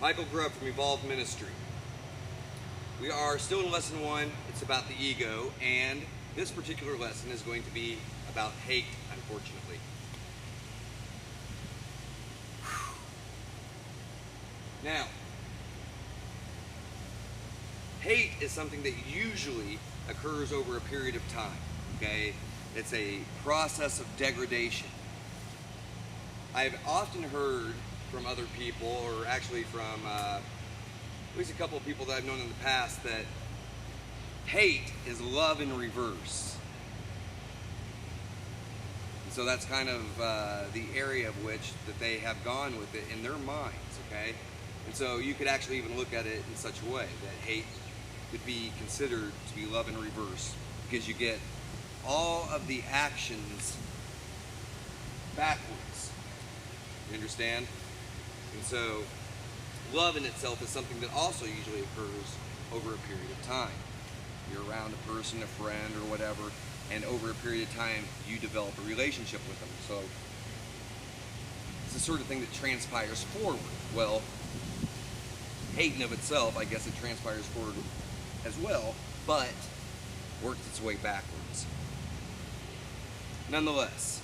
Michael Grubb from Evolvedministry. We are still in lesson 1. It's about the ego, and this particular lesson is going to be about hate, unfortunately. Now, hate is something that usually occurs over a period of time, okay? It's a process of degradation. I've often heard from other people, or actually from at least a couple of people that I've known in the past, that hate is love in reverse. And so that's kind of the area of which that they have gone with it in their minds, okay? And so you could actually even look at it in such a way that hate could be considered to be love in reverse, because you get all of the actions backwards. You understand? And so love in itself is something that also usually occurs over a period of time. You're around a person, a friend, or whatever, and over a period of time you develop a relationship with them. So it's the sort of thing that transpires forward. Well, hate in of itself, I guess it transpires forward as well, but works its way backwards. Nonetheless,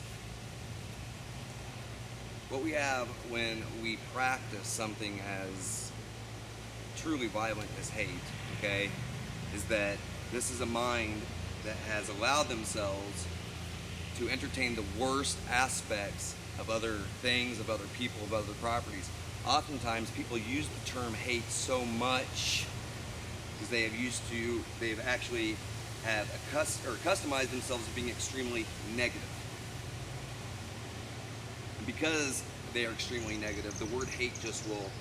what we have when we practice something as truly violent as hate, okay, is that this is a mind that has allowed themselves to entertain the worst aspects of other things, of other people, of other properties. Oftentimes people use the term hate so much because they've actually have customized themselves as being extremely negative. And because they are extremely negative, the word hate just will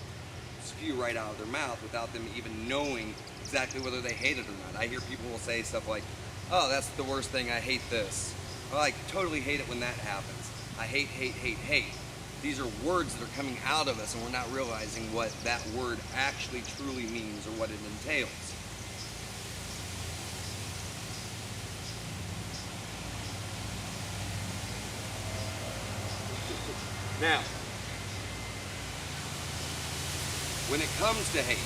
spew right out of their mouth without them even knowing exactly whether they hate it or not. I hear people will say stuff like, oh, that's the worst thing, I hate this. Well, I totally hate it when that happens. I hate, hate, hate, hate. These are words that are coming out of us and we're not realizing what that word actually truly means or what it entails. Now, when it comes to hate,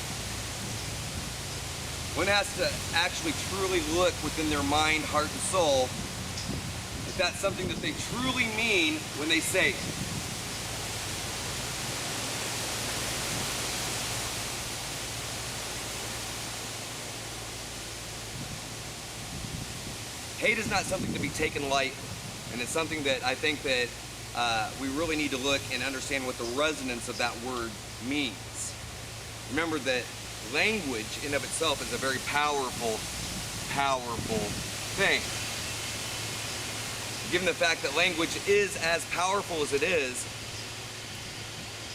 one has to actually truly look within their mind, heart, and soul if that's something that they truly mean when they say it. Hate is not something to be taken lightly, and it's something that I think that we really need to look and understand what the resonance of that word means. Remember that language in of itself is a very powerful thing. Given the fact that language is as powerful as it is,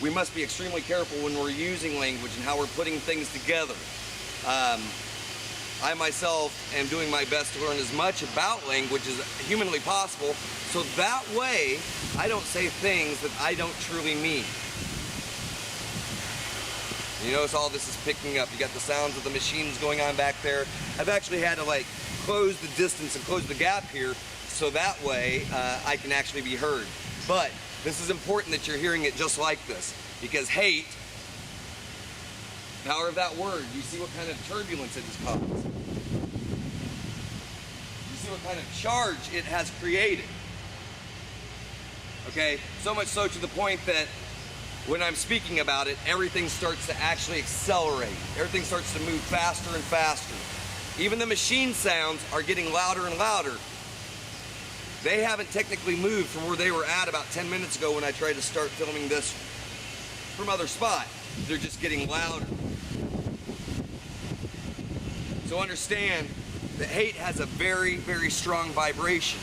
we must be extremely careful when we're using language and how we're putting things together. I myself am doing my best to learn as much about language as humanly possible, so that way I don't say things that I don't truly mean. You notice all this is picking up. You got the sounds of the machines going on back there. I've actually had to close the distance and close the gap here so that way I can actually be heard. But this is important that you're hearing it just like this, because hate, power of that word, you see what kind of turbulence it has caused. You see what kind of charge it has created. Okay, so much so to the point that when I'm speaking about it, everything starts to actually accelerate. Everything starts to move faster and faster. Even the machine sounds are getting louder and louder. They haven't technically moved from where they were at about 10 minutes ago when I tried to start filming this from other spot. They're just getting louder. So understand that hate has a very, very strong vibration.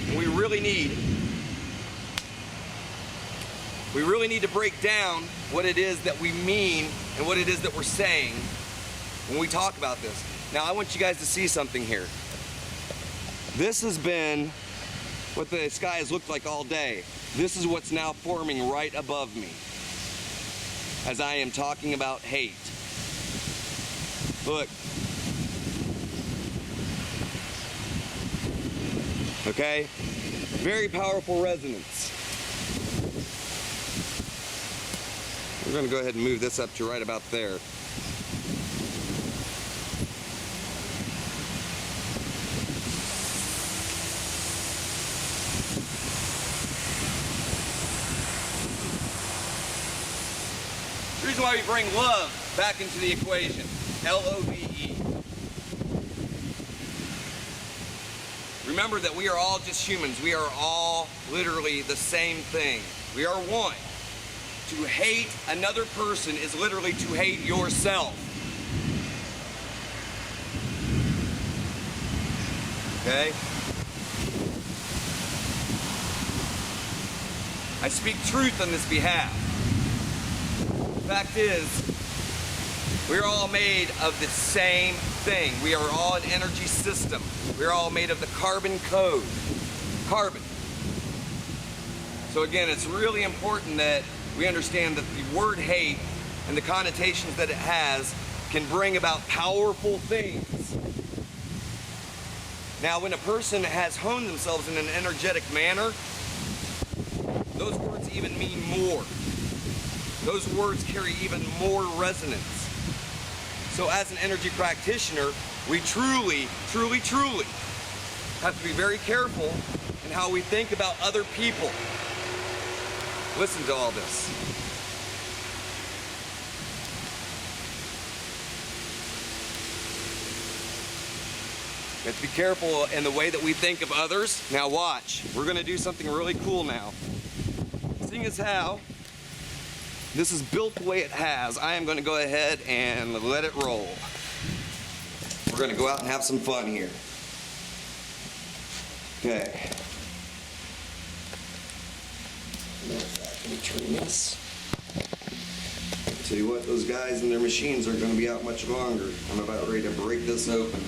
And we really need to break down what it is that we mean and what it is that we're saying when we talk about this. Now, I want you guys to see something here. This has been what the sky has looked like all day. This is what's now forming right above me as I am talking about hate. Look. Okay? Very powerful resonance. We're going to go ahead and move this up to right about there. The reason why we bring love back into the equation, L-O-V-E. Remember that we are all just humans. We are all literally the same thing. We are one. To hate another person is literally to hate yourself. Okay? I speak truth on this behalf. The fact is, we're all made of the same thing. We are all an energy system. We're all made of the carbon code. Carbon. So again, it's really important that we understand that the word hate and the connotations that it has can bring about powerful things. Now, when a person has honed themselves in an energetic manner, those words even mean more. Those words carry even more resonance. So as an energy practitioner, we truly, truly, truly have to be very careful in how we think about other people. Listen to all this. We have to be careful in the way that we think of others. Now watch, we're going to do something really cool now. Seeing as how this is built the way it has, I am going to go ahead and let it roll. We're going to go out and have some fun here. Okay. Between this. Tell you what, those guys and their machines aren't going to be out much longer. I'm about ready to break this open.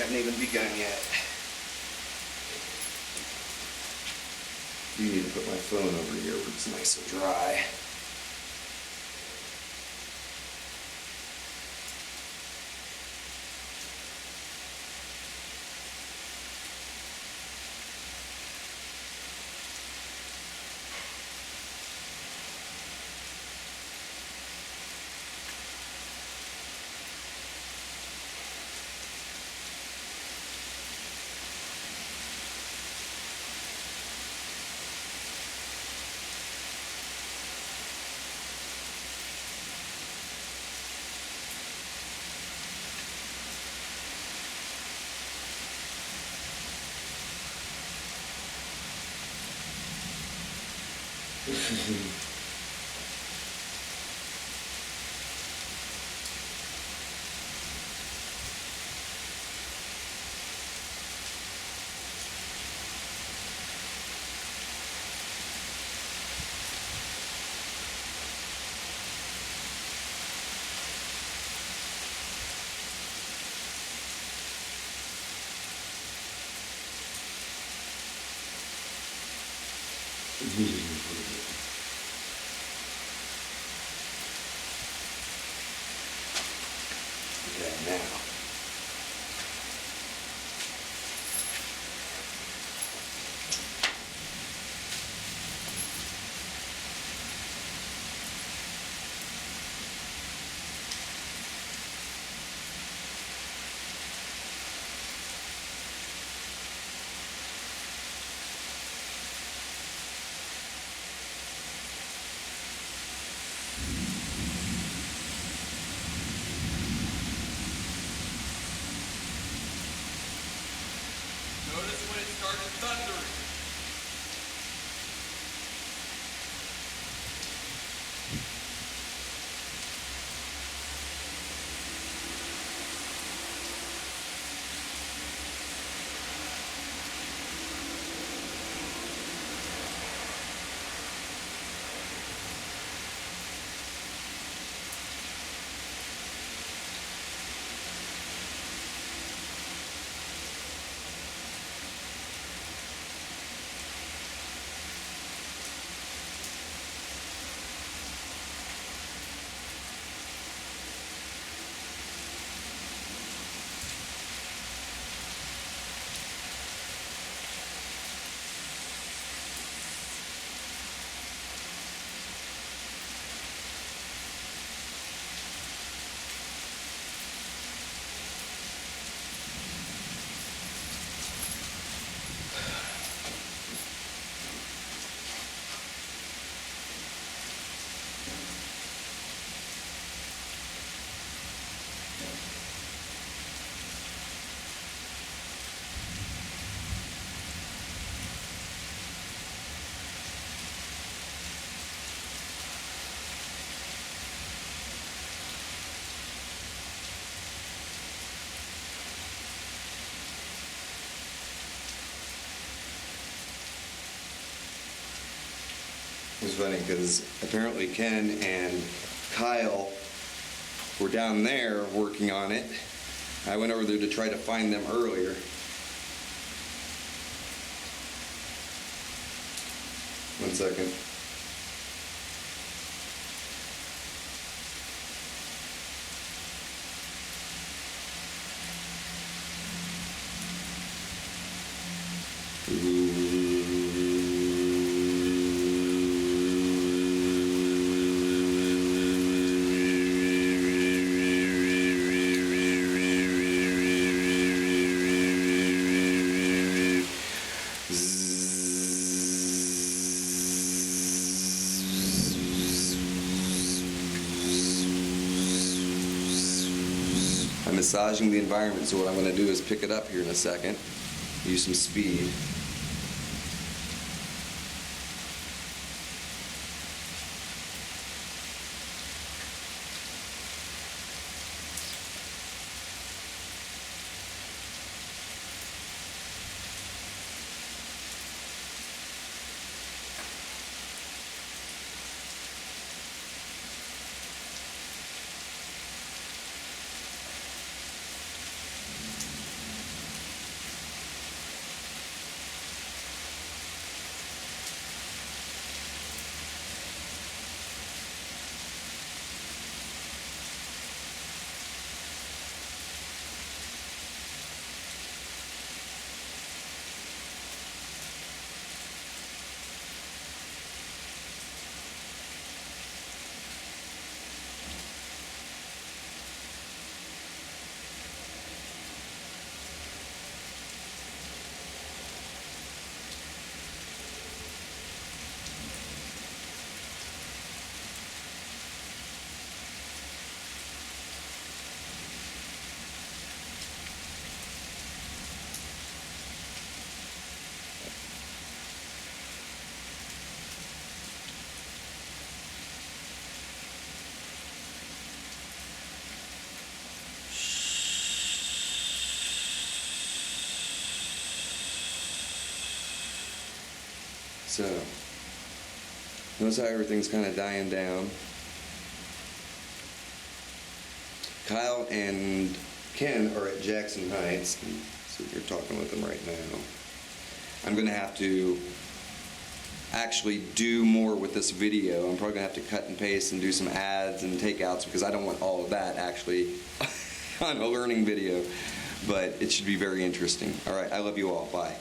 haven't even begun yet. You need to put my phone over here where it's nice and dry. Okay, now. Notice when it started thundering. It's funny because apparently Ken and Kyle were down there working on it. I went over there to try to find them earlier. One second. I'm massaging the environment, so what I'm going to do is pick it up here in a second, use some speed. So, notice how everything's kind of dying down. Kyle and Ken are at Jackson Heights, so you're talking with them right now. I'm going to have to actually do more with this video. I'm probably going to have to cut and paste and do some ads and takeouts because I don't want all of that actually on a learning video, but it should be very interesting. All right, I love you all. Bye.